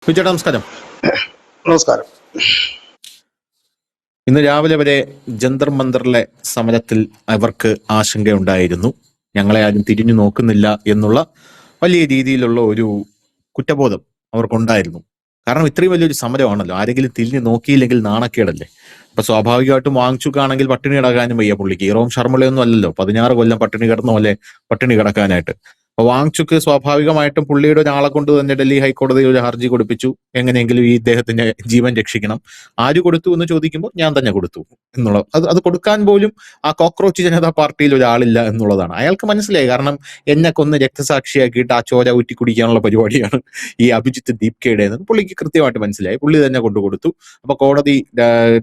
ചേട്ടാ നമസ്കാരം. നമസ്കാരം. ഇന്ന് രാവിലെ വരെ ജന്തർ മന്ദറിലെ സമരത്തിൽ അവർക്ക് ആശങ്കയുണ്ടായിരുന്നു. ഞങ്ങളെ ആരും തിരിഞ്ഞു നോക്കുന്നില്ല എന്നുള്ള വലിയ രീതിയിലുള്ള ഒരു കുറ്റബോധം അവർക്കുണ്ടായിരുന്നു. കാരണം ഇത്രയും വലിയൊരു സമരമാണല്ലോ, ആരെങ്കിലും തിരിഞ്ഞു നോക്കിയില്ലെങ്കിൽ നാണക്കേടല്ലേ. അപ്പൊ സ്വാഭാവികമായിട്ടും വാങ്ങിച്ചുക്കാണെങ്കിൽ പട്ടിണി കിടക്കാനും വയ്യ പുള്ളിക്ക്. ഇറോം ശർമ്മളയൊന്നും അല്ലല്ലോ 16 കൊല്ലം പട്ടിണി കിടന്ന പോലെ പട്ടിണി കിടക്കാനായിട്ട്. അപ്പൊ വാങ്ചുക്ക് സ്വാഭാവികമായിട്ടും പുള്ളിയുടെ ഒരാളെ കൊണ്ട് തന്നെ ഡൽഹി ഹൈക്കോടതിയിൽ ഒരു ഹർജി കൊടുപ്പിച്ചു. എങ്ങനെയെങ്കിലും ഈ ഇദ്ദേഹത്തിന്റെ ജീവൻ രക്ഷിക്കണം. ആര് കൊടുത്തു എന്ന് ചോദിക്കുമ്പോൾ ഞാൻ തന്നെ കൊടുത്തു എന്നുള്ളത്. അത് കൊടുക്കാൻ പോലും ആ കോക്രോച്ച് ജനതാ പാർട്ടിയിൽ ഒരാളില്ല എന്നുള്ളതാണ്. അയാൾക്ക് മനസ്സിലായി. കാരണം എന്നെ കൊന്ന് രക്തസാക്ഷിയാക്കിയിട്ട് ആ ചോര ഊറ്റി കുടിക്കാനുള്ള പരിപാടിയാണ് ഈ അഭിജിത്ത് ദീപ്കയുടെ എന്ന് പുള്ളിക്ക് കൃത്യമായിട്ട് മനസ്സിലായി. പുള്ളി തന്നെ കൊണ്ടു കൊടുത്തു. അപ്പൊ കോടതി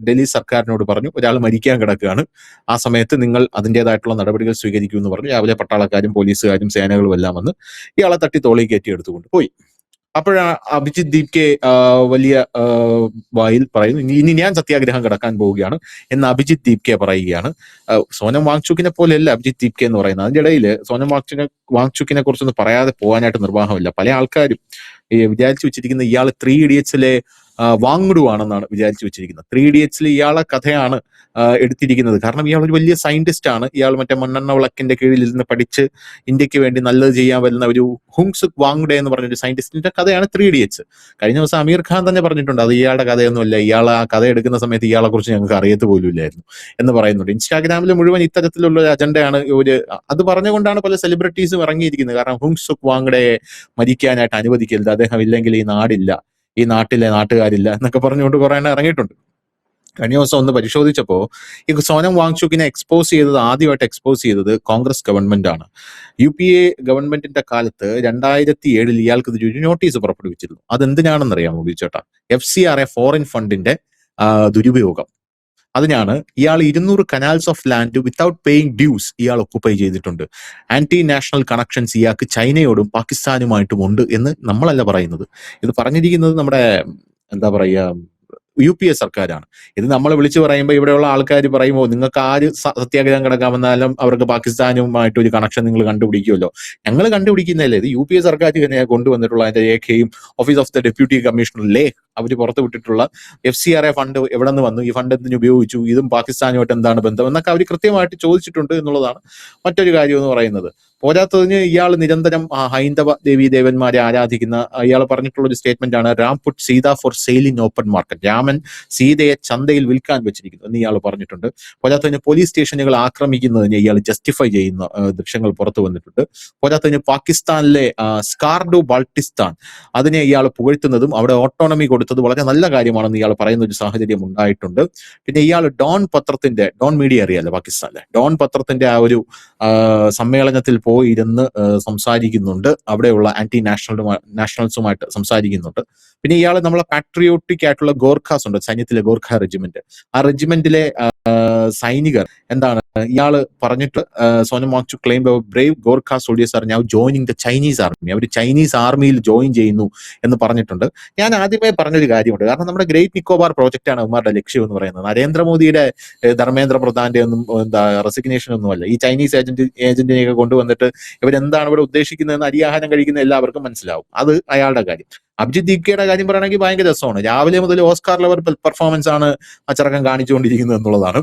ഡൽഹി സർക്കാരിനോട് പറഞ്ഞു, ഒരാൾ മരിക്കാൻ കിടക്കുകയാണ്, ആ സമയത്ത് നിങ്ങൾ അതിൻ്റെതായിട്ടുള്ള നടപടികൾ സ്വീകരിക്കൂ എന്ന് പറഞ്ഞു. രാവിലെ പട്ടാളക്കാരും പോലീസുകാരും സേനകളും എല്ലാം വന്ന് ഇയാളെ തട്ടി തോളി കയറ്റി എടുത്തുകൊണ്ട് പോയി. അപ്പോഴാ അഭിജിത്ത് ദീപ്കെ വലിയ വായിൽ പറയുന്നു, ഇനി ഞാൻ സത്യാഗ്രഹം കിടക്കാൻ പോവുകയാണ് എന്ന് അഭിജിത്ത് ദീപ്കെ പറയുകയാണ്. സോനം വാങ്ചുക്കിനെ പോലെയല്ല അഭിജിത്ത് ദീപ്കെ എന്ന് പറയുന്നത്. അതിന്റെ ഇടയിൽ സോനം വാങ്ചുക്കിനെ കുറിച്ചൊന്നും പറയാതെ പോകാനായിട്ട് നിർവാഹമില്ല. പല ആൾക്കാരും വിചാരിച്ചു വെച്ചിരിക്കുന്ന ഇയാൾ 3 ഇഡിയറ്റ്സിലെ വാങ്ഡു ആണെന്നാണ് വിചാരിച്ചു വെച്ചിരിക്കുന്നത്. 3 ഇഡിയറ്റ്സിൽ ഇയാളെ കഥയാണ് എടുത്തിരിക്കുന്നത്. കാരണം ഇയാൾ ഒരു വലിയ സയന്റിസ്റ്റ് ആണ്. ഇയാൾ മറ്റേ മണ്ണെണ്ണ വിളക്കിന്റെ കീഴിൽ ഇരുന്ന് പഠിച്ച് ഇന്ത്യക്ക് വേണ്ടി നല്ലത് ചെയ്യാൻ വരുന്ന ഒരു ഹുങ്സുക് വാങ്ഡെ എന്ന് പറഞ്ഞൊരു സയന്റിസ്റ്റിന്റെ കഥയാണ് 3 ഇഡിയറ്റ്സ്. കഴിഞ്ഞ ദിവസം അമീർ ഖാൻ തന്നെ പറഞ്ഞിട്ടുണ്ട്, അത് ഇയാളുടെ കഥയൊന്നുമല്ല, ഇയാൾ ആ കഥ എടുക്കുന്ന സമയത്ത് ഇയാളെ കുറിച്ച് ഞങ്ങൾക്ക് അറിയത്ത് പോലും ഇല്ലായിരുന്നു എന്ന് പറയുന്നുണ്ട്. ഇൻസ്റ്റാഗ്രാമിൽ മുഴുവൻ ഇത്തരത്തിലുള്ള ഒരു അജണ്ടയാണ്. അത് പറഞ്ഞുകൊണ്ടാണ് പല സെലിബ്രിറ്റീസും ഇറങ്ങിയിരിക്കുന്നത്. കാരണം ഹുങ്സുക് വാങ്ഡയെ മരിക്കാനായിട്ട് അനുവദിക്കരുത്, അദ്ദേഹം ഇല്ലെങ്കിൽ ഈ നാടില്ല, ഈ നാട്ടിലെ നാട്ടുകാരില്ല എന്നൊക്കെ പറഞ്ഞുകൊണ്ട് കുറെ എണ്ണം ഇറങ്ങിയിട്ടുണ്ട്. കഴിഞ്ഞ ദിവസം ഒന്ന് പരിശോധിച്ചപ്പോൾ ഈ സോനം വാങ്ചുക്കിനെ ആദ്യമായിട്ട് എക്സ്പോസ് ചെയ്തത് കോൺഗ്രസ് ഗവൺമെന്റ് ആണ്. UPA ഗവൺമെന്റിന്റെ കാലത്ത് 2007 ഇയാൾക്കെതിരെ ഒരു നോട്ടീസ് പുറപ്പെടുവിച്ചിരുന്നു. അതെന്തിനാണെന്നറിയാമോ ബിജുചേട്ടാ? FCRA ഫോറിൻ ഫണ്ടിന്റെ ദുരുപയോഗം. അതിനാണ് ഇയാൾ 200 canals of land without paying dues ഇയാൾ ഒക്കുപ്പൈ ചെയ്തിട്ടുണ്ട്. ആന്റി നാഷണൽ കണക്ഷൻസ് ഇയാൾക്ക് ചൈനയോടും പാകിസ്ഥാനുമായിട്ടും ഉണ്ട് എന്ന് നമ്മളല്ല പറയുന്നത്. ഇത് പറഞ്ഞിരിക്കുന്നത് നമ്മുടെ എന്താ പറയുക UPA സർക്കാരാണ്. ഇത് നമ്മൾ വിളിച്ചു പറയുമ്പോൾ ഇവിടെയുള്ള ആൾക്കാർ പറയുമ്പോൾ നിങ്ങൾക്ക് ആര് സത്യാഗ്രഹം കിടക്കാമെന്നാലും അവർക്ക് പാകിസ്ഥാനുമായിട്ട് ഒരു കണക്ഷൻ നിങ്ങൾ കണ്ടുപിടിക്കുമല്ലോ. ഞങ്ങൾ കണ്ടുപിടിക്കുന്നതല്ലേ, ഇത് UPA സർക്കാർ തന്നെ കൊണ്ടുവന്നിട്ടുള്ള അതിന്റെ രേഖയും office of the deputy commissioner അവർ പുറത്തു വിട്ടിട്ടുള്ള FCRA ഫണ്ട് എവിടെ നിന്ന് വന്നു, ഈ ഫണ്ട് എന്തിനു ഉപയോഗിച്ചു, ഇതും പാകിസ്ഥാനുമായിട്ട് എന്താണ് ബന്ധം എന്നൊക്കെ അവർ കൃത്യമായിട്ട് ചോദിച്ചിട്ടുണ്ട് എന്നുള്ളതാണ് മറ്റൊരു കാര്യം എന്ന് പറയുന്നത്. പോരാത്തതിന് ഇയാൾ നിരന്തരം ഹൈന്ദവ ദേവീദേവന്മാരെ ആരാധിക്കുന്ന ഇയാൾ പറഞ്ഞിട്ടുള്ള ഒരു സ്റ്റേറ്റ്മെന്റ് ആണ്, Ram put Sita for sale in open market. Raman സീതയെ ചന്തയിൽ വിൽക്കാൻ വെച്ചിരിക്കുന്നു എന്ന് ഇയാൾ പറഞ്ഞിട്ടുണ്ട്. പോരാത്തതിന് പോലീസ് സ്റ്റേഷനുകൾ ആക്രമിക്കുന്നതിന് ഇയാൾ ജസ്റ്റിഫൈ ചെയ്യുന്ന ദൃശ്യങ്ങൾ പുറത്തു വന്നിട്ടുണ്ട്. പോരാത്തതിന് പാകിസ്ഥാനിലെ സ്കാർഡു ബാൾട്ടിസ്ഥാൻ അതിനെ ഇയാൾ പുകഴ്ത്തുന്നതും അവിടെ ഓട്ടോണമി കൊടുത്തത് വളരെ നല്ല കാര്യമാണെന്ന് ഇയാൾ പറയുന്ന ഒരു സാഹചര്യം ഉണ്ടായിട്ടുണ്ട്. പിന്നെ ഇയാൾ ഡോൺ മീഡിയ അറിയാലോ പാകിസ്ഥാനിലെ, ഡോൺ പത്രത്തിന്റെ ആ ഒരു സമ്മേളനത്തിൽ പോയി ഇരുന്ന് സംസാരിക്കുന്നുണ്ട്. അവിടെയുള്ള ആന്റി നാഷണൽസുമായിട്ട് സംസാരിക്കുന്നുണ്ട്. പിന്നെ ഇയാൾ നമ്മളെ പാട്രിയോട്ടിക് ആയിട്ടുള്ള ഗോർഖാസ് ഉണ്ട്, സൈന്യത്തിലെ ഗോർഖ റെജിമെന്റ്. ആ റെജിമെന്റിലെ സൈനികർ എന്താണ് ഇയാള് പറഞ്ഞിട്ട്, Sonam Wangchuk claim brave Gorkha soldiers are now joining the Chinese army. അവർ ചൈനീസ് ആർമിയിൽ ജോയിൻ ചെയ്യുന്നു എന്ന് പറഞ്ഞിട്ടുണ്ട്. ഞാൻ ആദ്യമേ പറഞ്ഞൊരു കാര്യമുണ്ട്. കാരണം നമ്മുടെ ഗ്രേറ്റ് നിക്കോബാർ പ്രോജക്റ്റ് ആണ് അവന്മാരുടെ ലക്ഷ്യം എന്ന് പറയുന്നത്. നരേന്ദ്രമോദിയുടെ ധർമ്മേന്ദ്ര പ്രധാന്റെ ഒന്നും റെസിഗ്നേഷൻ ഒന്നുമല്ല. ഈ ചൈനീസ് ഏജന്റിനെയൊക്കെ കൊണ്ടുവന്നിട്ട് ഇവരെന്താണ് ഇവിടെ ഉദ്ദേശിക്കുന്നതെന്ന് അരിയാഹാരം കഴിക്കുന്ന എല്ലാവർക്കും മനസ്സിലാവും. അത് അയാളുടെ കാര്യം. അഭിജിത്ത് ദീപ്കയുടെ കാര്യം പറയുകയാണെങ്കിൽ ഭയങ്കര രസമാണ്. രാവിലെ മുതൽ ഓസ്കാർ ലെവൽ പെർഫോമൻസ് ആണ് അച്ചടക്കം കാണിച്ചുകൊണ്ടിരിക്കുന്നത് എന്നുള്ളതാണ്.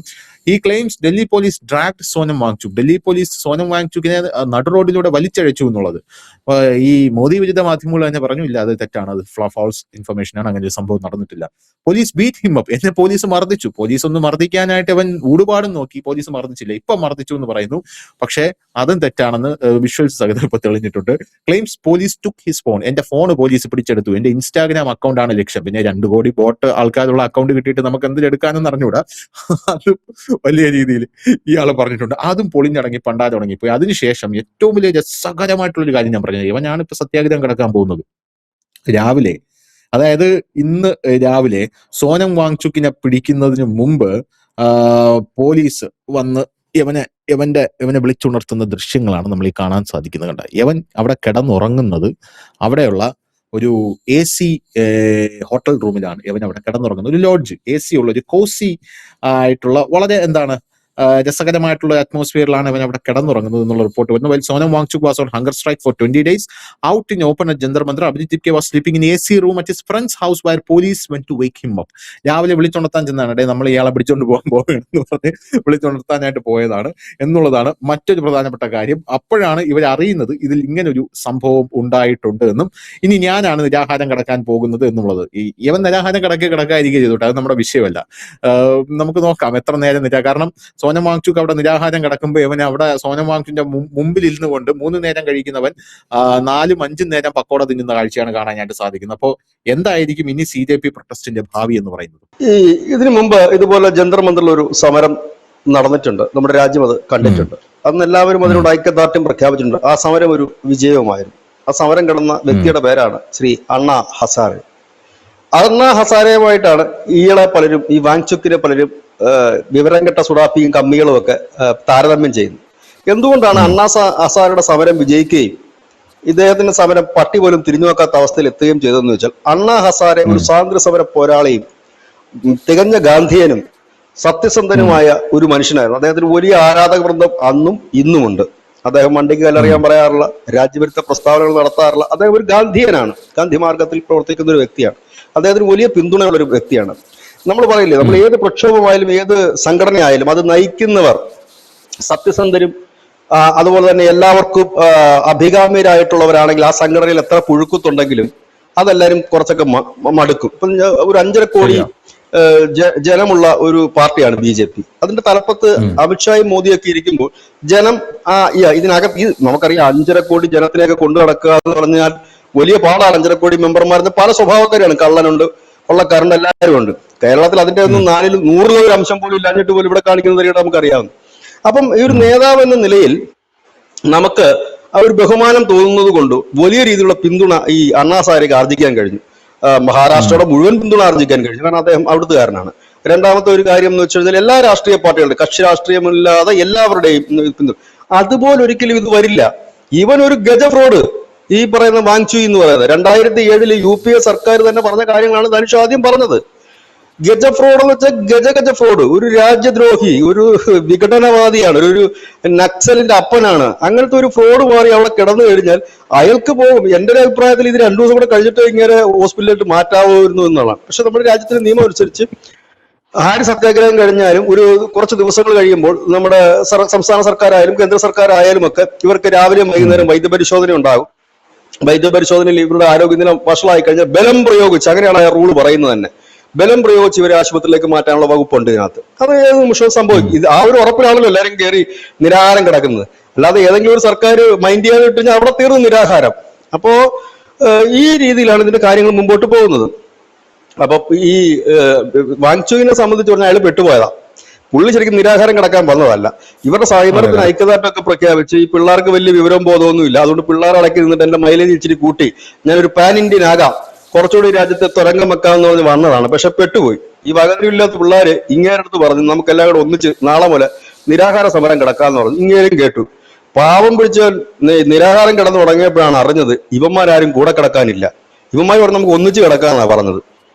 ഈ claims Delhi police dragged Sonam Wangchuk. Delhi police Sonam വാങ്ചുക്കിനെ നടു റോഡിലൂടെ വലിച്ചഴച്ചു എന്നുള്ളത് ഈ മോദി വിരുദ്ധ മാധ്യമങ്ങൾ തന്നെ പറഞ്ഞു, ഇല്ല അത് തെറ്റാണ്, അത് ഫാൾസ് ഇൻഫർമേഷൻ ആണ്, അങ്ങനെ ഒരു സംഭവം നടന്നിട്ടില്ല. Police beat him up. എന്നെ പോലീസ് മർദ്ദിച്ചു. പോലീസ് ഒന്ന് മർദ്ദിക്കാനായിട്ട് അവൻ ഊടുപാടും നോക്കി, പോലീസ് മർദ്ദിച്ചില്ല. ഇപ്പം മർദ്ദിച്ചു എന്ന് പറയുന്നു. പക്ഷേ അതും തെറ്റാണെന്ന് വിഷ്വൽസ് സഹിതം ഇപ്പൊ തെളിഞ്ഞിട്ടുണ്ട്. Claims police took his phone. എന്റെ ഫോൺ പോലീസ് പിടിച്ചെടുത്തു. എന്റെ ഇൻസ്റ്റാഗ്രാം അക്കൗണ്ടാണ് ലക്ഷ്യം. പിന്നെ 2 കോടി ബോട്ട് ആൾക്കാരുള്ള അക്കൗണ്ട് കിട്ടിയിട്ട് നമുക്ക് എന്തിനെടുക്കാനെന്ന് അറിഞ്ഞൂടാ. അത് വലിയ രീതിയിൽ ഇയാൾ പറഞ്ഞിട്ടുണ്ട്. അതും പൊളിഞ്ഞടങ്ങി പണ്ടാ തുടങ്ങിപ്പോയി. അതിനുശേഷം ഏറ്റവും വലിയ രസകരമായിട്ടുള്ള ഒരു കാര്യം ഞാൻ പറഞ്ഞത്, ഇവനാണ് ഇപ്പൊ സത്യാഗ്രഹം കിടക്കാൻ പോകുന്നത്. രാവിലെ, അതായത് ഇന്ന് രാവിലെ സോനം വാങ്ചുക്കിനെ പിടിക്കുന്നതിന് മുമ്പ് പോലീസ് വന്ന് ഇവനെ വിളിച്ചുണർത്തുന്ന ദൃശ്യങ്ങളാണ് നമ്മൾ ഈ കാണാൻ സാധിക്കുന്നത്. കണ്ട, ഇവൻ അവിടെ കിടന്നുറങ്ങുന്നത് അവിടെയുള്ള ഒരു AC ഹോട്ടൽ റൂമിലാണ് ഇവൻ അവിടെ കിടന്നുറങ്ങുന്നത്. ഒരു ലോഡ്ജ്, AC ഉള്ള ഒരു കോസി ആയിട്ടുള്ള വളരെ രസകരമായിട്ടുള്ള അറ്റ്മോസ്ഫിയറിലാണ് അവൻ അവിടെ കിടന്നുറങ്ങുന്നത് എന്നുള്ള റിപ്പോർട്ട് വരുന്നു. While Sonam Wangchuk was on hunger strike for 20 days out in open at Jantar Mantar, Abhijit Dipke was sleeping in AC room at his friend's house where police went to wake him up. രാവിലെ വിളിച്ചുണർത്താൻ ചെന്നാണ്, നമ്മൾ ഇയാളെ പിടിച്ചോണ്ട് പോകുമെന്ന് പറഞ്ഞ് വിളിച്ചുണർത്താനായിട്ട് പോയതാണ് എന്നുള്ളതാണ് മറ്റൊരു പ്രധാനപ്പെട്ട കാര്യം. അപ്പോഴാണ് ഇവർ അറിയുന്നത് ഇതിൽ ഇങ്ങനൊരു സംഭവം ഉണ്ടായിട്ടുണ്ട് എന്നും ഇനി ഞാനാണ് നിരാഹാരം കിടക്കാൻ പോകുന്നത് എന്നുള്ളത്. ഇവൻ നിരാഹാരം കിടക്കാതിരിക്കുക ചെയ്തോട്ടെ, അത് നമ്മുടെ വിഷയമല്ല. നമുക്ക് നോക്കാം എത്ര നേരം കാരണം സോനം വാങ്ചുക്ക് അവിടെ നിരാഹാരം കിടക്കുമ്പോൾ ഇവൻ അവിടെ സോനം വാങ്ചുക്കിന്റെ മുമ്പിൽ ഇരുന്നു കൊണ്ട് 3 നേരം കഴിക്കുന്നവൻ 4-5 നേരം പക്കോട തിന്നുന്ന കാഴ്ചയാണ് കാണാനായിട്ട് സാധിക്കുന്നത്. അപ്പോൾ എന്തായിരിക്കും ഇനി CJP പ്രൊട്ടസ്റ്റിന്റെ ഭാവി എന്ന് പറയുന്നത്? ഇതിനു മുമ്പ് ഇതുപോലെ ജന്തർ മന്ദറിൽ ഒരു സമരം നടന്നിട്ടുണ്ട്, നമ്മുടെ രാജ്യം അത് കണ്ടിട്ടുണ്ട്. അന്ന് എല്ലാവരും അതിനോട് ഐക്യദാർഢ്യം പ്രഖ്യാപിച്ചിട്ടുണ്ട്. ആ സമരം ഒരു വിജയവുമായിരുന്നു. ആ സമരം കിടന്ന വ്യക്തിയുടെ പേരാണ് ശ്രീ അണ്ണാ ഹസാരെ. അണ്ണാ ഹസാരയുമായിട്ടാണ് ഈയിടെ പലരും, ഈ വാങ്ചുക്കിനെ പലരും വിവരം കെട്ട സുഡാപ്പിയും കമ്മികളും ഒക്കെ താരതമ്യം ചെയ്യുന്നു. എന്തുകൊണ്ടാണ് അണ്ണാ ഹസാരയുടെ സമരം വിജയിക്കുകയും ഇദ്ദേഹത്തിന്റെ സമരം പട്ടി പോലും തിരിഞ്ഞു നോക്കാത്ത അവസ്ഥയിൽ എത്തുകയും ചെയ്തതെന്ന് വെച്ചാൽ, അണ്ണാ ഹസാരെ ഒരു സ്വാതന്ത്ര്യ സമര പോരാളിയും തികഞ്ഞ ഗാന്ധിയനും സത്യസന്ധനുമായ ഒരു മനുഷ്യനായിരുന്നു. അദ്ദേഹത്തിന് വലിയ ആരാധക വൃന്ദം അന്നും ഇന്നുമുണ്ട്. അദ്ദേഹം വണ്ടിക്ക് കല്ലറിയാൻ പറയാറുള്ള, രാജ്യവിരുദ്ധ പ്രസ്താവനകൾ നടത്താറുള്ള, അദ്ദേഹം ഒരു ഗാന്ധിയനാണ്, ഗാന്ധി മാർഗത്തിൽ പ്രവർത്തിക്കുന്ന ഒരു വ്യക്തിയാണ്. അദ്ദേഹത്തിന് വലിയ പിന്തുണയുള്ള ഒരു വ്യക്തിയാണ്. നമ്മൾ പറയില്ലേ, നമ്മൾ ഏത് പ്രക്ഷോഭമായാലും ഏത് സംഘടനയായാലും അത് നയിക്കുന്നവർ സത്യസന്ധരും അതുപോലെ തന്നെ എല്ലാവർക്കും അഭികാമ്യരായിട്ടുള്ളവരാണെങ്കിൽ ആ സംഘടനയിൽ എത്ര പുഴുക്കുത്തുണ്ടെങ്കിലും അതെല്ലാവരും കുറച്ചൊക്കെ മടുക്കും. ഇപ്പം ഒരു 5.5 കോടി ജനമുള്ള ഒരു പാർട്ടിയാണ് BJP. അതിന്റെ തലപ്പത്ത് അമിത്ഷായും മോദിയൊക്കെ ഇരിക്കുമ്പോൾ ജനം ഇതിനകത്ത് നമുക്കറിയാം 5.5 കോടി ജനത്തിനെയൊക്കെ കൊണ്ടു നടക്കുക എന്ന് പറഞ്ഞാൽ വലിയ പാടാണ്. 5.5 കോടി മെമ്പർമാരുടെ പല സ്വഭാവക്കാരാണ്, കള്ളനുണ്ട്, കൊള്ളക്കാരുണ്ട്, എല്ലാവരും ഉണ്ട്. കേരളത്തിൽ അതിന്റെ ഒന്നും 100 ഒരു അംശം പോലും ഇല്ലാഞ്ഞിട്ട് പോലും ഇവിടെ കാണിക്കുന്നതായിട്ട് നമുക്കറിയാവുന്നു. അപ്പം ഈ ഒരു നേതാവ് എന്ന നിലയിൽ നമുക്ക് ആ ഒരു ബഹുമാനം തോന്നുന്നത് കൊണ്ട് വലിയ രീതിയിലുള്ള പിന്തുണ ഈ അണ്ണാ ഹസാരേക്ക് ആർജിക്കാൻ കഴിഞ്ഞു. മഹാരാഷ്ട്രയുടെ മുഴുവൻ പിന്തുണ ആർജിക്കാൻ കഴിഞ്ഞു, കാരണം അദ്ദേഹം അവിടുത്തുകാരനാണ്. രണ്ടാമത്തെ ഒരു കാര്യം എന്ന് വെച്ച് കഴിഞ്ഞാൽ എല്ലാ രാഷ്ട്രീയ പാർട്ടികളുടെ കക്ഷി രാഷ്ട്രീയമില്ലാതെ എല്ലാവരുടെയും പിന്തുണ. അതുപോലെ ഒരിക്കലും ഇത് വരില്ല. ഇവൻ ഒരു ഗജ ഫ്രോഡ്, ഈ പറയുന്ന വാങ്ചു എന്ന് പറയുന്നത് 2007 UPA സർക്കാർ തന്നെ പറഞ്ഞ കാര്യങ്ങളാണ് ധനുഷ് ആദ്യം പറഞ്ഞത്. ഗജ ഫ്രോഡ് എന്ന് വെച്ചാൽ ഗജ ഫ്രോഡ്, ഒരു രാജ്യദ്രോഹി, ഒരു വിഘടനവാദിയാണ്, ഒരു നക്സലിന്റെ അപ്പനാണ്. അങ്ങനത്തെ ഒരു ഫ്രോഡ് മാറി അവിടെ കിടന്നു കഴിഞ്ഞാൽ അയാൾക്ക് പോകും. എന്റെ ഒരു അഭിപ്രായത്തിൽ ഇത് 2 ദിവസം കൂടെ കഴിഞ്ഞിട്ട് ഇങ്ങനെ ഹോസ്പിറ്റലിലേക്ക് മാറ്റാവുമായിരുന്നു എന്നുള്ളതാണ്. പക്ഷെ നമ്മുടെ രാജ്യത്തിന്റെ നിയമം അനുസരിച്ച് ആര് സത്യാഗ്രഹം കഴിഞ്ഞാലും ഒരു കുറച്ച് ദിവസങ്ങൾ കഴിയുമ്പോൾ നമ്മുടെ സംസ്ഥാന സർക്കാരായാലും കേന്ദ്ര സർക്കാരായാലും ഒക്കെ ഇവർക്ക് രാവിലെയും വൈകുന്നേരം വൈദ്യപരിശോധന ഉണ്ടാകും. വൈദ്യപരിശോധനയിൽ ഇവരുടെ ആരോഗ്യനില വഷളായി കഴിഞ്ഞാൽ ബലം പ്രയോഗിച്ച്, അങ്ങനെയാണ് ആ റൂള് പറയുന്നത് തന്നെ, ബലം പ്രയോഗിച്ച് ഇവരെ ആശുപത്രിയിലേക്ക് മാറ്റാനുള്ള വകുപ്പുണ്ട് ഇതിനകത്ത്. അത് ഏത് നിമിഷവും സംഭവിക്കും. ഇത് ആ ഒരു ഉറപ്പിലാണല്ലോ എല്ലാവരും കയറി നിരാഹാരം കിടക്കുന്നത്. അല്ലാതെ ഏതെങ്കിലും ഒരു സർക്കാർ മൈൻഡ് ചെയ്യാതെ ഇട്ട് കഴിഞ്ഞാൽ അവിടെ തീർന്നു നിരാഹാരം. അപ്പോ ഈ രീതിയിലാണ് ഇതിന്റെ കാര്യങ്ങൾ മുമ്പോട്ട് പോകുന്നത്. അപ്പൊ ഈ വാങ്ചുവിനെ സംബന്ധിച്ച് പറഞ്ഞാൽ അയാൾ പെട്ടുപോയതാ. പുള്ളി ശരിക്കും നിരാഹാരം കിടക്കാൻ വന്നതല്ല. ഇവരുടെ സമരത്തിന് ഐക്യദാർഢ്യമൊക്കെ പ്രഖ്യാപിച്ച് ഈ പിള്ളേർക്ക് വലിയ വിവരം ബോധമൊന്നുമില്ല, അതുകൊണ്ട് പിള്ളേർ അടക്കി നിന്നിട്ട് എന്റെ മൈലേജ് ഇച്ചിരി കൂട്ടി ഞാനൊരു പാൻ ഇന്ത്യൻ ആകാം, കുറച്ചുകൂടി രാജ്യത്തെ തുരങ്കം വെക്കാമെന്ന് പറഞ്ഞ് വന്നതാണ്. പക്ഷെ പെട്ടുപോയി. ഈ വകതിരിവില്ലാത്ത പിള്ളേര് ഇങ്ങേരടുത്ത് പറഞ്ഞു നമുക്കെല്ലാം കൂടെ ഒന്നിച്ച് നാളെ പോലെ നിരാഹാര സമരം കിടക്കാന്ന് പറഞ്ഞു. ഇങ്ങേരും കേട്ടു. പാവം പിടിച്ചവൻ നിരാഹാരം കിടന്നു തുടങ്ങിയപ്പോഴാണ് അറിഞ്ഞത് ഇവന്മാരും കൂടെ കിടക്കാനില്ല. ഇവന്മാർ പറഞ്ഞ് നമുക്ക് ഒന്നിച്ച് കിടക്കാന്നാണ് പറഞ്ഞത്.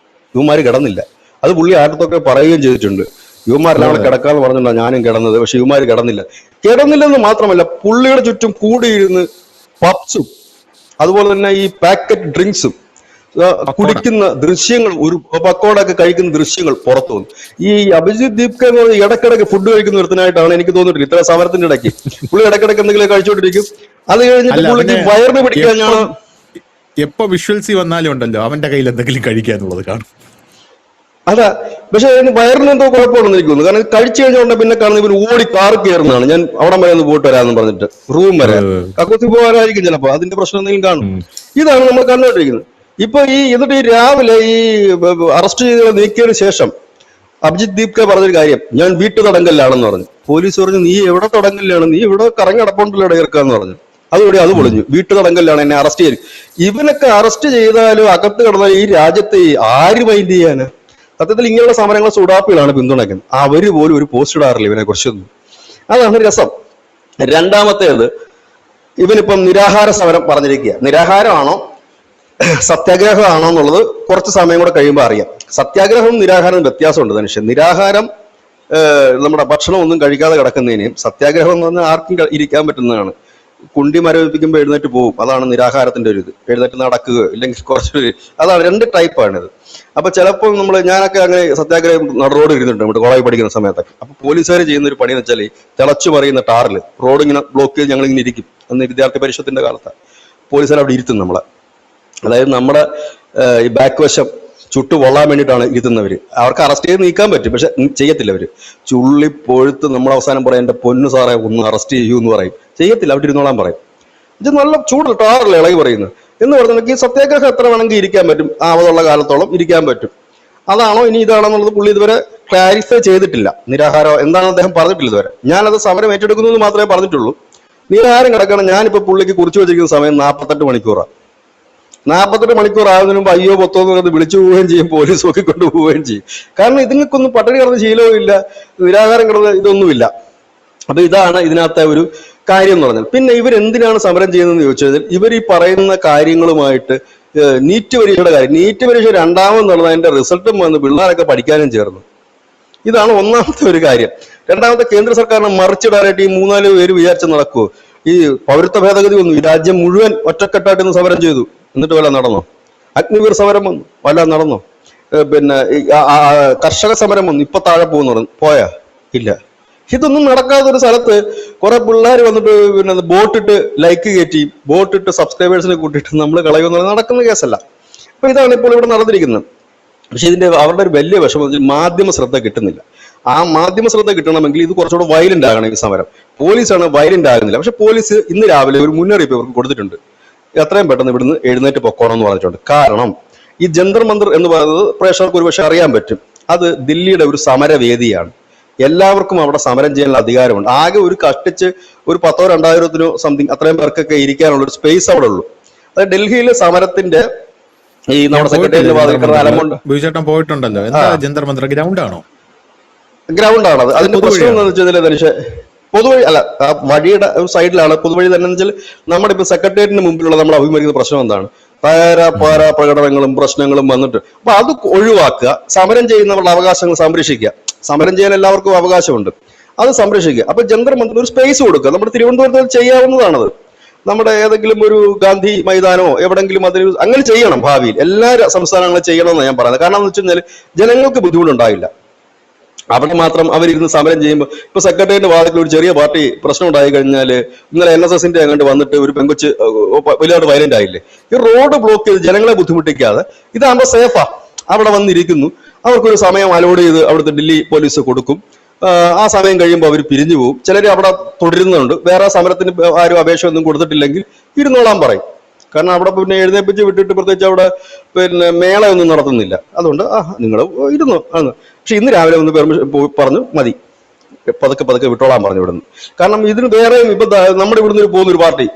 ഇവന്മാര് കിടന്നില്ല. അത് പുള്ളി ആരുടെ പറയുകയും ചെയ്തിട്ടുണ്ട്. യുവമാരെല്ലാം അവിടെ കിടക്കാന്ന് പറഞ്ഞിട്ടുണ്ടോ ഞാനും കിടന്നത്, പക്ഷെ യുവമാര് കിടന്നില്ലെന്ന് മാത്രമല്ല പുള്ളിയുടെ ചുറ്റും കൂടിയിരുന്ന് പബ്സും അതുപോലെ തന്നെ ഈ പാക്കറ്റ് ഡ്രിങ്ക്സും കുടിക്കുന്ന ദൃശ്യങ്ങൾ, ഒരു പക്കോടൊക്കെ കഴിക്കുന്ന ദൃശ്യങ്ങൾ പുറത്തു വന്നു. ഈ അഭിജിത് ദീപ്ക എന്ന് പറഞ്ഞ ഇടക്കിടക്ക് ഫുഡ് കഴിക്കുന്ന ഒരുത്തനായിട്ടാണ് എനിക്ക് തോന്നിയിട്ടില്ല. ഇത്ര സമരത്തിന്റെ ഇടയ്ക്ക് പുള്ളി ഇടക്കിടക്ക് എന്തെങ്കിലും കഴിച്ചുകൊണ്ടിരിക്കും. അത് കഴിഞ്ഞിട്ട് പുള്ളിക്ക് വയറിന് പിടിക്കാൻ ഞാൻ എപ്പോ വിഷ്വൽസി വന്നാലും ഉണ്ടല്ലോ അവന്റെ കയ്യിൽ എന്തെങ്കിലും കഴിക്കാന്നുള്ളത് കാണും. അതാ, പക്ഷെ വയറിന് എന്തോ കുഴപ്പമാണെന്ന് എനിക്ക് തോന്നുന്നു. കാരണം കഴിച്ചു കഴിഞ്ഞോണ്ട് പിന്നെ കാണുന്ന ഇവർ ഓടി കാർ കയറുന്നതാണ്. ഞാൻ അവിടെ വരെ ഒന്ന് പോയിട്ട് വരാമെന്ന് പറഞ്ഞിട്ട് റൂം വരെ കക്കൂസി പോകാനായിരിക്കും ചിലപ്പോ, അതിന്റെ പ്രശ്നം എന്തെങ്കിലും കാണും. ഇതാണ് നമ്മൾ കണ്ടുകൊണ്ടിരിക്കുന്നത്. ഇപ്പൊ എന്നിട്ട് ഈ രാവിലെ ഈ അറസ്റ്റ് ചെയ്ത് നീക്കിയതിനു ശേഷം അഭിജിത് ദീപ്ക പറഞ്ഞൊരു കാര്യം, ഞാൻ വീട്ടു തടങ്കലിലാണെന്ന് പറഞ്ഞു. പോലീസ് പറഞ്ഞു നീ എവിടെ തടങ്കലിലാണ്, നീ ഇവിടെ കറങ്ങി അടപ്പുണ്ടല്ലോ ഇടയിറക്കാന്ന് പറഞ്ഞു. അതുകൂടി അത് പൊളിഞ്ഞു. വീട്ടു തടങ്കലിലാണ്, എന്നെ അറസ്റ്റ് ചെയ്ത്. ഇവനൊക്കെ അറസ്റ്റ് ചെയ്താലും അകത്ത് കിടന്നാലും ഈ രാജ്യത്തെ ആര് മൈൻഡ് ചെയ്യാന്? സത്യത്തിൽ ഇങ്ങനെയുള്ള സമരങ്ങൾ സുഡാപ്പികളാണ് പിന്തുണയ്ക്കുന്നത്. അവര് പോലും ഒരു പോസ്റ്റ് ഇടാറില്ല ഇവനെ കുറിച്ചൊന്നും. അതാണ് രസം. രണ്ടാമത്തേത്, ഇവനിപ്പം നിരാഹാര സമരം പറഞ്ഞിരിക്കുക. നിരാഹാരമാണോ സത്യാഗ്രഹമാണോ എന്നുള്ളത് കുറച്ച് സമയം കൂടെ കഴിയുമ്പോൾ അറിയാം. സത്യാഗ്രഹവും നിരാഹാരവും വ്യത്യാസമുണ്ട് മനുഷ്യൻ. നിരാഹാരം നമ്മുടെ ഭക്ഷണം ഒന്നും കഴിക്കാതെ കിടക്കുന്നതിനെയും, സത്യാഗ്രഹം എന്ന് പറഞ്ഞാൽ ആർക്കും ഇരിക്കാൻ പറ്റുന്നതാണ്. കുണ്ടി മരവിപ്പിക്കുമ്പോൾ എഴുന്നേറ്റ് പോകും, അതാണ് നിരാഹാരത്തിന്റെ ഒരു ഇത്. എഴുന്നേറ്റ് നടക്കുകയോ ഇല്ലെങ്കിൽ കുറച്ച്, അതാണ് 2 ടൈപ്പാണിത്. അപ്പൊ ചിലപ്പോൾ ഞാനൊക്കെ അങ്ങനെ സത്യാഗ്രഹം റോഡ് ഇരുന്നിട്ടുണ്ട് ഇവിടെ കോളേജ് പഠിക്കുന്ന സമയത്തൊക്കെ. അപ്പൊ പോലീസുകാർ ചെയ്യുന്ന ഒരു പണി എന്ന് വെച്ചാൽ തിളച്ചു പറയുന്ന ടാറിൽ റോഡ് ഇങ്ങനെ ബ്ലോക്ക് ചെയ്ത് ഞങ്ങൾ ഇങ്ങനെ ഇരിക്കും. അന്ന് വിദ്യാർത്ഥി പരിഷത്തിന്റെ കാലത്താണ് പോലീസുകാർ അവിടെ ഇരുത്തും നമ്മളെ. അതായത് നമ്മുടെ ഈ ബാക്ക് വശം ചുട്ടു കൊള്ളാൻ വേണ്ടിയിട്ടാണ് ഇരുത്തുന്നവര്. അവർക്ക് അറസ്റ്റ് ചെയ്ത് നീക്കാൻ പറ്റും, പക്ഷെ ചെയ്യത്തില്ല അവര്. ചുള്ളി പൊഴുത്ത് നമ്മൾ അവസാനം പറയും എന്റെ പൊന്നു സാറേ ഒന്ന് അറസ്റ്റ് ചെയ്യൂ എന്ന് പറയും. ചെയ്യത്തില്ല, അവിടെ ഇരുന്നോളാൻ പറയും. ഇത് നല്ല ചൂട് ടാറല്ലേ ഇളകി പറയുന്നത് എന്ന് പറഞ്ഞിട്ടുണ്ടെങ്കിൽ ഈ സത്യാഗ്രഹം എത്ര വേണമെങ്കിൽ ഇരിക്കാൻ പറ്റും, ആവതുള്ള കാലത്തോളം ഇരിക്കാൻ പറ്റും. അതാണോ ഇനി ഇതാണോ എന്നുള്ളത് പുള്ളി ഇതുവരെ ക്ലാരിഫൈ ചെയ്തിട്ടില്ല. നിരാഹാരം എന്താണെന്ന് അദ്ദേഹം പറഞ്ഞിട്ടില്ല ഇതുവരെ. ഞാനത് സമരം ഏറ്റെടുക്കുന്നു എന്ന് മാത്രമേ പറഞ്ഞിട്ടുള്ളൂ. നിരാഹാരം കിടക്കണം. ഞാനിപ്പോ പുള്ളിക്ക് കുറിച്ച് വെച്ചിരിക്കുന്ന സമയം 48 മണിക്കൂറാണ്. 48 മണിക്കൂർ ആകുന്നതിന് മുമ്പ് അയ്യോ പൊത്തോ എന്ന് പറഞ്ഞ് വിളിച്ചു പോവുകയും ചെയ്യും, പോലീസ് ഒക്കെ കൊണ്ടുപോവുകയും ചെയ്യും. കാരണം ഇതിങ്ങൾക്കൊന്നും പട്ടിണി കിടന്ന ശീലവും ഇല്ല, നിരാഹാരം കിടന്ന ഇതൊന്നുമില്ല. അപ്പൊ ഇതാണ് ഇതിനകത്തെ ഒരു കാര്യം എന്ന് പറഞ്ഞാൽ. പിന്നെ ഇവരെന്തിനാണ് സമരം ചെയ്യുന്നതെന്ന് ചോദിച്ചാൽ, ഇവർ ഈ പറയുന്ന കാര്യങ്ങളുമായിട്ട് നീറ്റ് പരീക്ഷയുടെ കാര്യം, നീറ്റ് പരീക്ഷ 2ാമത് നടന്നതിന്റെ റിസൾട്ടും വന്ന് പിള്ളേരൊക്കെ പഠിക്കാനും ചേർന്നു. ഇതാണ് ഒന്നാമത്തെ ഒരു കാര്യം. രണ്ടാമത്തെ, കേന്ദ്ര സർക്കാരിനെ മറിച്ചിടാനായിട്ട് ഈ 3-4 പേര് വിചാരിച്ച് നടക്കുമോ? ഈ പൗരത്വ ഭേദഗതി വന്നു, ഈ രാജ്യം മുഴുവൻ ഒറ്റക്കെട്ടായിട്ട് ഇന്ന് സമരം ചെയ്തു, എന്നിട്ട് വല്ല നടന്നോ? അഗ്നിവീർ സമരം വന്നു, വല്ല നടന്നോ? പിന്നെ കർഷക സമരം വന്നു, ഇപ്പൊ താഴെ പോകുന്നു പോയാ ഇല്ല. ഇതൊന്നും നടക്കാത്ത ഒരു സ്ഥലത്ത് കുറെ പിള്ളേർ വന്നിട്ട് പിന്നെ ബോട്ടിട്ട് ലൈക്ക് കയറ്റി, ബോട്ടിട്ട് സബ്സ്ക്രൈബേഴ്സിനെ കൂട്ടിയിട്ട് നമ്മൾ കളയുന്നത് നടക്കുന്ന കേസല്ല. അപ്പൊ ഇതാണ് ഇപ്പോൾ ഇവിടെ നടന്നിരിക്കുന്നത്. പക്ഷെ അവരുടെ ഒരു വലിയ വിഷമം മാധ്യമ ശ്രദ്ധ കിട്ടുന്നില്ല. ആ മാധ്യമ ശ്രദ്ധ കിട്ടണമെങ്കിൽ ഇത് കുറച്ചുകൂടെ വയലന്റ് ആകണം ഈ സമരം. പോലീസാണ് വയലന്റ് ആകുന്നില്ല. പക്ഷെ പോലീസ് ഇന്ന് രാവിലെ ഒരു മുന്നറിയിപ്പ് ഇവർക്ക് കൊടുത്തിട്ടുണ്ട്, എത്രയും പെട്ടെന്ന് ഇവിടുന്ന് എഴുന്നേറ്റ് പൊക്കോണം എന്ന് പറഞ്ഞിട്ടുണ്ട്. കാരണം ഈ ജന്തർ മന്ദർ എന്ന് പറയുന്നത് പ്രേക്ഷകർക്ക് ഒരുപക്ഷെ അറിയാൻ പറ്റും, അത് ദില്ലിയുടെ ഒരു സമരവേദിയാണ്. എല്ലാവർക്കും അവിടെ സമരം ചെയ്യാനുള്ള അധികാരമുണ്ട്. ആകെ ഒരു കഷ്ടിച്ച് ഒരു 10,000-2,000 സംതിങ് അത്രയും പേർക്കൊക്കെ ഇരിക്കാനുള്ള ഒരു സ്പേസ് അവിടെ ഉള്ളൂ. അത് ഡൽഹിയിലെ സമരത്തിന്റെ ഈ നമ്മുടെ സെക്രട്ടേറിയറ്റ് പോയിട്ടുണ്ടല്ലോ, ജന്തർ മന്ദർ ഗ്രൗണ്ട് ആണോ? ഗ്രൗണ്ട് ആണത്. അതിന്റെ പ്രശ്നം എന്താണെന്ന് വെച്ചാൽ ധനുഷ്, പൊതുവഴി അല്ല, ആ വഴിയുടെ സൈഡിലാണ്. പൊതുവഴി തന്നെ വെച്ചാൽ നമ്മുടെ ഇപ്പൊ സെക്രട്ടേറിയറ്റിന് മുമ്പിലുള്ള നമ്മൾ അഭിമുഖീകരിക്കുന്ന പ്രശ്നം എന്താണ്? പാര പ്രകടനങ്ങളും പ്രശ്നങ്ങളും വന്നിട്ട്, അപ്പൊ അത് ഒഴിവാക്കുക. സമരം ചെയ്യുന്നവരുടെ അവകാശങ്ങൾ സംരക്ഷിക്കുക. സമരം ചെയ്യാൻ എല്ലാവർക്കും അവകാശമുണ്ട്, അത് സംരക്ഷിക്കുക. അപ്പൊ ജന്തർ മന്ദർ ഒരു സ്പേസ് കൊടുക്കുക. നമ്മുടെ തിരുവനന്തപുരത്ത് ചെയ്യാവുന്നതാണത്. നമ്മുടെ ഏതെങ്കിലും ഒരു ഗാന്ധി മൈതാനമോ എവിടെങ്കിലും അതിന് അങ്ങനെ ചെയ്യണം. ഭാവിയിൽ എല്ലാ സംസ്ഥാനങ്ങളും ചെയ്യണമെന്ന് ഞാൻ പറയുന്നത്. കാരണം എന്ന് വെച്ച് കഴിഞ്ഞാൽ ജനങ്ങൾക്ക് ബുദ്ധിമുട്ടുണ്ടാവില്ല. അവിടെ മാത്രം അവരിരുന്ന് സമരം ചെയ്യുമ്പോൾ, ഇപ്പൊ സെക്രട്ടേറിയറ്റ് വാദത്തിൽ ഒരു ചെറിയ പാർട്ടി പ്രശ്നം ഉണ്ടായി കഴിഞ്ഞാൽ, ഇന്നലെ NSSന്റെ അങ്ങോട്ട് വന്നിട്ട് ഒരു പെങ്കൊച്ച് വലിയ വയലന്റ് ആയില്ലേ? ഈ റോഡ് ബ്ലോക്ക് ചെയ്ത് ജനങ്ങളെ ബുദ്ധിമുട്ടിക്കാതെ ഇതാകുമ്പോൾ സേഫാ. അവിടെ വന്നിരിക്കുന്നു, അവർക്കൊരു സമയം അലോഡ് ചെയ്ത് അവിടുത്തെ ദില്ലി പോലീസ് കൊടുക്കും. ആ സമയം കഴിയുമ്പോൾ അവർ പിരിഞ്ഞു പോകും. ചിലർ അവിടെ തുടരുന്നുണ്ട്. വേറെ സമരത്തിന് ആരും അപേക്ഷ ഒന്നും കൊടുത്തിട്ടില്ലെങ്കിൽ ഇരുന്നോളാൻ പറയും. കാരണം അവിടെ പിന്നെ എഴുന്നേപ്പിച്ച് വിട്ടിട്ട് പ്രത്യേകിച്ച് അവിടെ പിന്നെ മേളയൊന്നും നടത്തുന്നില്ല. അതുകൊണ്ട് നിങ്ങൾ ഇരുന്നോ ആണ്. പക്ഷെ ഇന്ന് രാവിലെ ഒന്ന് പെർമിഷൻ പറഞ്ഞു, മതി, പതുക്കെ വിട്ടോളാൻ പറഞ്ഞു ഇവിടുന്ന്. കാരണം ഇതിന് വേറെയും ഇപ്പൊ നമ്മുടെ ഇവിടുന്ന് പോകുന്നൊരു പാർട്ടി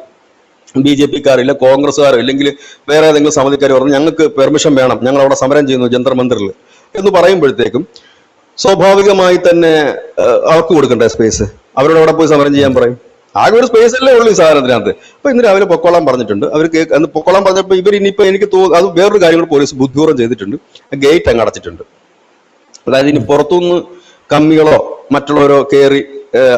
BJP-ക്കാരോ ഇല്ല കോൺഗ്രസ്സുകാരോ ഇല്ലെങ്കിൽ വേറെ ഏതെങ്കിലും സമിതിക്കാർ പറഞ്ഞു ഞങ്ങൾക്ക് പെർമിഷൻ വേണം, ഞങ്ങൾ അവിടെ സമരം ചെയ്യുന്നു ജന്തർ മന്ദിറിൽ എന്ന് പറയുമ്പോഴത്തേക്കും സ്വാഭാവികമായി തന്നെ അവർക്ക് കൊടുക്കണ്ടേ സ്പേസ്? അവരോട് അവിടെ പോയി സമരം ചെയ്യാൻ പറയും. ആകെ ഒരു സ്പേസ് അല്ലേ ഉള്ളൂ ഈ സാധനത്തിനകത്ത്. അപ്പൊ ഇന്ന് രാവിലെ പൊക്കോളാൻ പറഞ്ഞിട്ടുണ്ട്. അവർക്ക് പൊക്കോളാൻ പറഞ്ഞപ്പോൾ ഇവർ ഇനിയിപ്പോ എനിക്ക് തോന്നുന്നു അത് വേറൊരു കാര്യങ്ങൾ പോലീസ് ബുദ്ധിപൂർവ്വം ചെയ്തിട്ടുണ്ട്. ഗേറ്റ് അങ്ങ് അടച്ചിട്ടുണ്ട്. അതായത് ഇനി പുറത്തുനിന്ന് കമ്മികളോ മറ്റുള്ളവരോ കയറി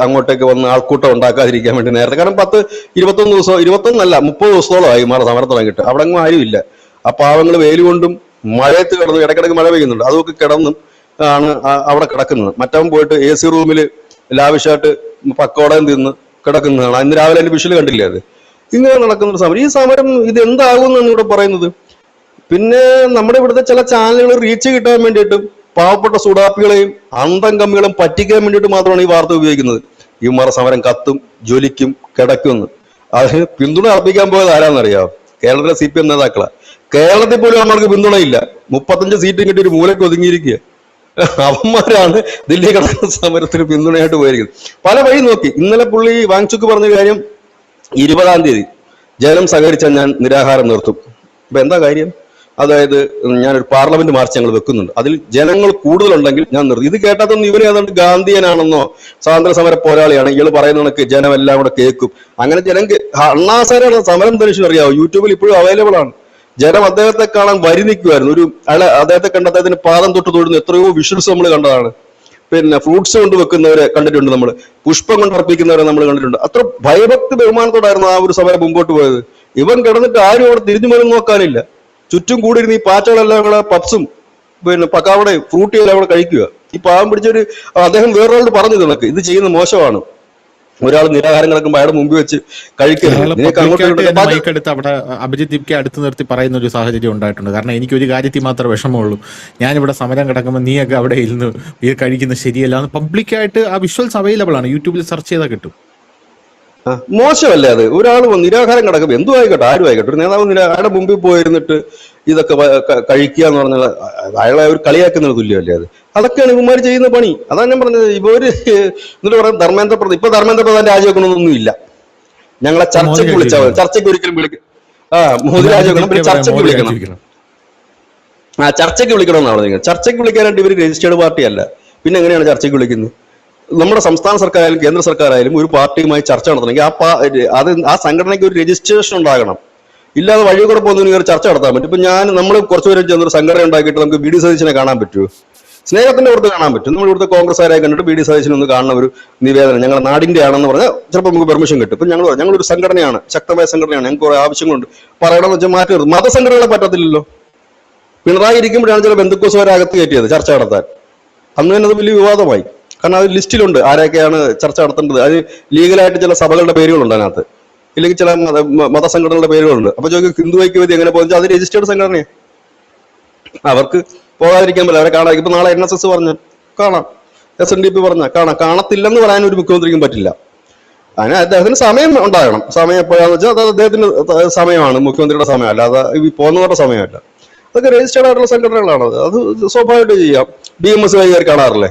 അങ്ങോട്ടേക്ക് വന്ന് ആൾക്കൂട്ടം ഉണ്ടാക്കാതിരിക്കാൻ വേണ്ടി നേരത്തെ. കാരണം 10-21 ദിവസം, 21 30 ദിവസത്തോളമായി സമരം തുടങ്ങിയിട്ട്. അവിടെ അങ്ങും ആരും ഇല്ല. ആ പാവങ്ങൾ വെയിലുകൊണ്ടും മഴയത്ത് കിടന്നു, ഇടയ്ക്കിടയ്ക്ക് മഴ പെയ്യുന്നുണ്ട്, അതൊക്കെ കിടന്നും ആണ് അവിടെ കിടക്കുന്നത്. മറ്റവൻ പോയിട്ട് AC റൂമിൽ ലാവിഷായിട്ട് പക്കോടയും തിന്ന് കിടക്കുന്നതാണ്. ഇന്ന് രാവിലെ അതിന്റെ വിഷല് കണ്ടില്ലേ? അത് ഇങ്ങനെ നടക്കുന്ന സമരം. ഈ സമരം ഇത് എന്താകുമെന്നാണ് ഇവിടെ പറയുന്നത്. പിന്നെ നമ്മുടെ ഇവിടുത്തെ ചില ചാനലുകൾ റീച്ച് കിട്ടാൻ വേണ്ടിയിട്ടും പാവപ്പെട്ട സുഡാപ്പികളെയും അന്തം കമ്മികളും പറ്റിക്കാൻ വേണ്ടിയിട്ട് മാത്രമാണ് ഈ വാർത്ത ഉപയോഗിക്കുന്നത്. ഇവന്മാരുടെ സമരം കത്തും, ജ്വലിക്കും, കിടക്കുമെന്ന്. അതിന് പിന്തുണ അർപ്പിക്കാൻ പോയത് ആരാന്നറിയാം? കേരളത്തിലെ CPM നേതാക്കളാ. കേരളത്തിൽ പോലും അവർക്ക് പിന്തുണയില്ല. 35 സീറ്റും കിട്ടി ഒരു മൂലയ്ക്ക് ഒതുങ്ങിയിരിക്കുക. അവന്മാരാണ് ദില്ലി കിടക്കുന്ന സമരത്തിന് പിന്തുണയായിട്ട് പോയിരിക്കുന്നത്. പല വഴി നോക്കി. ഇന്നലെ പുള്ളി വാങ്ചുക്ക് പറഞ്ഞ കാര്യം 20-ാം തീയതി ജനം സഹകരിച്ചാൽ ഞാൻ നിരാഹാരം നിർത്തും. അപ്പൊ എന്താ കാര്യം? അതായത് ഞാനൊരു പാർലമെന്റ് മാർച്ച് ഞങ്ങൾ വെക്കുന്നുണ്ട്, അതിൽ ജനങ്ങൾ കൂടുതലുണ്ടെങ്കിൽ ഞാൻ നിർത്തി. ഇത് കേട്ടാത്തൊന്നും ഇവനെ ഏതാണ്ട് ഗാന്ധിയനാണെന്നോ സ്വാതന്ത്ര്യ സമര പോരാളിയാണ് ഇയാൾ പറയുന്ന കണക്ക് ജനം എല്ലാം കൂടെ കേൾക്കും. അങ്ങനെ ജനം അണ്ണാസാരാണ് സമരം ധനുഷിന് അറിയാവോ? യൂട്യൂബിൽ ഇപ്പോഴും അവൈലബിൾ ആണ്. ജനം അദ്ദേഹത്തെ കാണാൻ വരി നിൽക്കുമായിരുന്നു. അദ്ദേഹത്തെ കണ്ട അദ്ദേഹത്തിന് പാദം തൊട്ട് തൊടുന്ന എത്രയോ വിഷ്വൽസ് നമ്മൾ കണ്ടതാണ്. പിന്നെ ഫ്രൂട്ട്സ് കൊണ്ട് വെക്കുന്നവരെ കണ്ടിട്ടുണ്ട് നമ്മൾ, പുഷ്പം കൊണ്ട് അർപ്പിക്കുന്നവരെ നമ്മൾ കണ്ടിട്ടുണ്ട്. അത്ര ഭയഭക്തി ബഹുമാനത്തോടായിരുന്നു ആ ഒരു സമരം മുമ്പോട്ട് പോയത്. ഇവൻ കിടന്നിട്ട് ആരും അവിടെ തിരിഞ്ഞു പോലും നോക്കാനില്ല. ചുറ്റും കൂടിയിരുന്ന് ഈ പാച്ചകളെല്ലാം കൂടെ പപ്സും പിന്നെ പക്കാവടയും ഫ്രൂട്ടി എല്ലാം കൂടെ കഴിക്കുക. ഈ പാവം പിടിച്ചൊരു അദ്ദേഹം വേറൊരാളോട് പറഞ്ഞു കണക്ക് ഇത് ചെയ്യുന്നത് മോശമാണ്, ഒരാൾ നിരാഹാരം കിടക്കുമ്പോൾ അയാളുടെ മുമ്പിൽ വെച്ച് കഴിക്കരുത്. നിനക്ക് മൈക്കെടുത്ത് അവിടെ അഭിജിത്ത് ദീപ്കെ അടുത്ത് നിർത്തി പറയുന്ന ഒരു സാഹചര്യം ഉണ്ടായിട്ടുണ്ട്. കാരണം എനിക്ക് ഒരു കാര്യത്തിൽ മാത്രമേ വിഷമമുള്ളൂ, ഞാനിവിടെ സമരം കിടക്കുമ്പോൾ നീയൊക്കെ അവിടെ ഇരുന്ന് ഇത് കഴിക്കുന്നത് ശരിയല്ല എന്ന് പബ്ലിക്കായിട്ട് ആ വിഷ്വൽസ് അവൈലബിൾ ആണ്, യൂട്യൂബിൽ സെർച്ച് ചെയ്താൽ കിട്ടും. മോശമല്ലേ അത്? ഒരാൾ നിരാഹാരം കിടക്കുമ്പോൾ എന്തും ആയിക്കോട്ടെ, ആരും ആയിക്കോട്ടെ, ഒരു നേതാവ് അയാളുടെ മുമ്പിൽ പോയിരുന്നിട്ട് ഇതൊക്കെ കഴിക്കുക എന്ന് പറഞ്ഞാൽ അയാളെ ഒരു കളിയാക്കുന്നത് തുല്യമല്ലേ അത്? അതൊക്കെയാണ് ഇവന്മാർ ചെയ്യുന്ന പണി. അതാണ് ഞാൻ പറഞ്ഞത്. ഇവര് എന്നിട്ട് പറയാം ധർമ്മേന്ദ്ര പ്രധാൻ, ഇപ്പൊ ധർമ്മേന്ദ്ര പ്രധാൻ രാജിവെക്കണമെന്നൊന്നും ഇല്ല, ഞങ്ങളെ ചർച്ചയ്ക്ക് വിളിച്ചാൽ മതി. ചർച്ചയ്ക്ക് ഒരിക്കലും വിളിക്കും. മോദി രാജിവെക്കണം, പിന്നെ ചർച്ചയ്ക്ക് വിളിക്കണം. ചർച്ചയ്ക്ക് വിളിക്കണം എന്നാണ് പറഞ്ഞത്. ചർച്ചയ്ക്ക് വിളിക്കാനായിട്ട് ഇവർ രജിസ്റ്റേർഡ് പാർട്ടി അല്ല, പിന്നെ എങ്ങനെയാണ് ചർച്ചയ്ക്ക് വിളിക്കുന്നത്? നമ്മുടെ സംസ്ഥാന സർക്കാരായാലും കേന്ദ്ര സർക്കാരായാലും ഒരു പാർട്ടിയുമായി ചർച്ച നടത്തണമെങ്കിൽ ആ സംഘടനയ്ക്ക് ഒരു രജിസ്ട്രേഷൻ ഉണ്ടാകണം. ഇല്ലാതെ വഴി കൂടെ പോകുന്നതിന് ചർച്ച നടത്താൻ പറ്റും. ഇപ്പൊ നമ്മൾ കുറച്ചുപേരെ ചെന്നൊരു സംഘടന ഉണ്ടാക്കിയിട്ട് നമുക്ക് ബി ഡി സതീശനെ കാണാൻ പറ്റുമോ? സ്നേഹത്തിന്റെ പുറത്ത് കാണാൻ പറ്റും. നമ്മൾ ഇവിടുത്തെ കോൺഗ്രസ്സുകാരെ കണ്ടിട്ട് ബി ഡി സതീശനെ ഒന്ന് കാണുന്ന ഒരു നിവേദനം ഞങ്ങൾ നാടിന്റെ ആണെന്ന് പറഞ്ഞാൽ ചിലപ്പോൾ നമുക്ക് പെർമിഷൻ കിട്ടും. ഇപ്പൊ ഞങ്ങളൊരു സംഘടനയാണ്, ശക്തമായ സംഘടനയാണ്, ഞങ്ങൾക്ക് കുറെ ആവശ്യങ്ങളുണ്ട് പറയണമെന്ന് വെച്ചാൽ മാറ്റി നിർത്തും. മതസംഘടനകളെ പറ്റത്തില്ലല്ലോ. പിണറായി ഇരിക്കുമ്പോഴാണ് ചില ബന്ധുക്കോസുകാരെ അകത്ത് കയറ്റിയത് ചർച്ച നടത്താൻ. അന്ന് തന്നെ അത് വലിയ വിവാദമായി. കാരണം അത് ലിസ്റ്റിലുണ്ട് ആരൊക്കെയാണ് ചർച്ച നടത്തേണ്ടത്. അത് ലീഗലായിട്ട് ചില സഭകളുടെ പേരുകളുണ്ട് അതിനകത്ത്, ഇല്ലെങ്കിൽ ചില മതസംഘടനകളുടെ പേരുകളുണ്ട്. അപ്പൊ ചോദിക്കും ഹിന്ദു ഐക്യവേദി എങ്ങനെ പോകുന്നത്? അത് രജിസ്റ്റേർഡ് സംഘടനയാണ്, അവർക്ക് പോകാതിരിക്കാൻ പറ്റില്ല. അവരെ കാണാം. ഇപ്പൊ നാളെ NSS പറഞ്ഞ കാണാം, SNDP പറഞ്ഞ കാണാം. കാണത്തില്ലെന്ന് പറയാൻ ഒരു മുഖ്യമന്ത്രിക്കും പറ്റില്ല. അതിന് അദ്ദേഹത്തിന് സമയം ഉണ്ടാകണം. സമയം എപ്പോഴാന്ന് വെച്ചാൽ അത് അദ്ദേഹത്തിന്റെ സമയമാണ്, മുഖ്യമന്ത്രിയുടെ സമയം, അല്ലാതെ ഈ പോകുന്നവരുടെ സമയമല്ല. അതൊക്കെ രജിസ്റ്റേർഡ് ആയിട്ടുള്ള സംഘടനകളാണ്. അത് സ്വാഭാവികമായിട്ട് ചെയ്യാം. BMS കാർ കാണാറില്ലേ,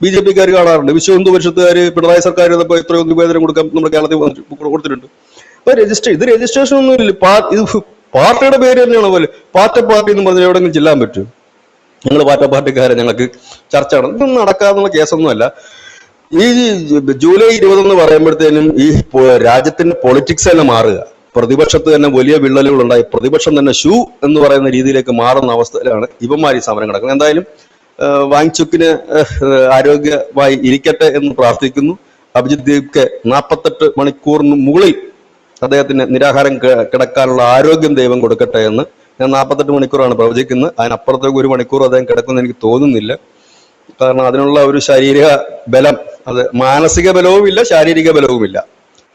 BJP-ക്കാർ കാണാറുണ്ട്, വിശ്വ ഹിന്ദു പരിഷത്തുകാർ പിണറായി സർക്കാർ എത്രയോ നിവേദനം കൊടുക്കാൻ നമ്മുടെ കേരളത്തിൽ കൊടുത്തിട്ടുണ്ട്. അപ്പൊ ഇത് രജിസ്ട്രേഷൻ ഒന്നും ഇല്ല. ഇത് പാർട്ടിയുടെ പേര് തന്നെയാണ് പോലെ. പാർട്ടി എന്ന് പറഞ്ഞാൽ എവിടെയെങ്കിലും ചെല്ലാൻ പറ്റും? ഞങ്ങൾ പാർട്ടിക്കാരെ ഞങ്ങൾക്ക് ചർച്ച ഇതൊന്നും നടക്കാന്നുള്ള കേസൊന്നുമല്ല. ഈ ജൂലൈ 20 എന്ന് പറയുമ്പോഴത്തേനും ഈ രാജ്യത്തിന്റെ പൊളിറ്റിക്സ് തന്നെ മാറുക, പ്രതിപക്ഷത്ത് തന്നെ വലിയ വിള്ളലുകൾ ഉണ്ടായി, പ്രതിപക്ഷം തന്നെ ഷൂ എന്ന് പറയുന്ന രീതിയിലേക്ക് മാറുന്ന അവസ്ഥയിലാണ് ഇവന്മാർ ഈ സമരം കിടക്കുന്നത്. എന്തായാലും വാങ്ചുക്കിന് ആരോഗ്യമായി ഇരിക്കട്ടെ എന്ന് പ്രാർത്ഥിക്കുന്നു. അഭിജിത്ത് ദീപ്കെ 48 മണിക്കൂറിന് മുകളിൽ അദ്ദേഹത്തിന് നിരാഹാരം കിടക്കാനുള്ള ആരോഗ്യം ദൈവം കൊടുക്കട്ടെ എന്ന് ഞാൻ 48 മണിക്കൂറാണ് പ്രവചിക്കുന്നത്. അതിനപ്പുറത്തേക്ക് 1 മണിക്കൂർ അദ്ദേഹം കിടക്കുമെന്ന് എനിക്ക് തോന്നുന്നില്ല. കാരണം അതിനുള്ള ഒരു ശാരീരിക ബലം, അത് മാനസിക ബലവും ഇല്ല, ശാരീരിക ബലവും ഇല്ല.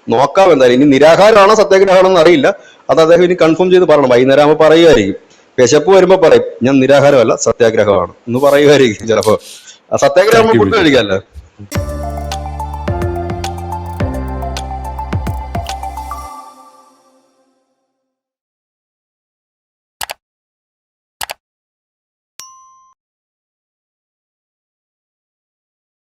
നോക്കാം എന്തായാലും. ഇനി നിരാഹാരമാണോ സത്യാഗ്രഹമാണോന്ന് അറിയില്ല. അത് അദ്ദേഹം ഇനി കൺഫേം ചെയ്ത് പറയണം. വൈകുന്നേരം ആകുമ്പോൾ പറയുമായിരിക്കും. വിശപ്പ് വരുമ്പോ പറയും ഞാൻ നിരാഹാരമല്ല സത്യാഗ്രഹമാണ് എന്ന് പറയുമായിരിക്കും ചിലപ്പോ. സത്യാഗ്രഹം ഫുഡ് കഴിക്കാമല്ലോ.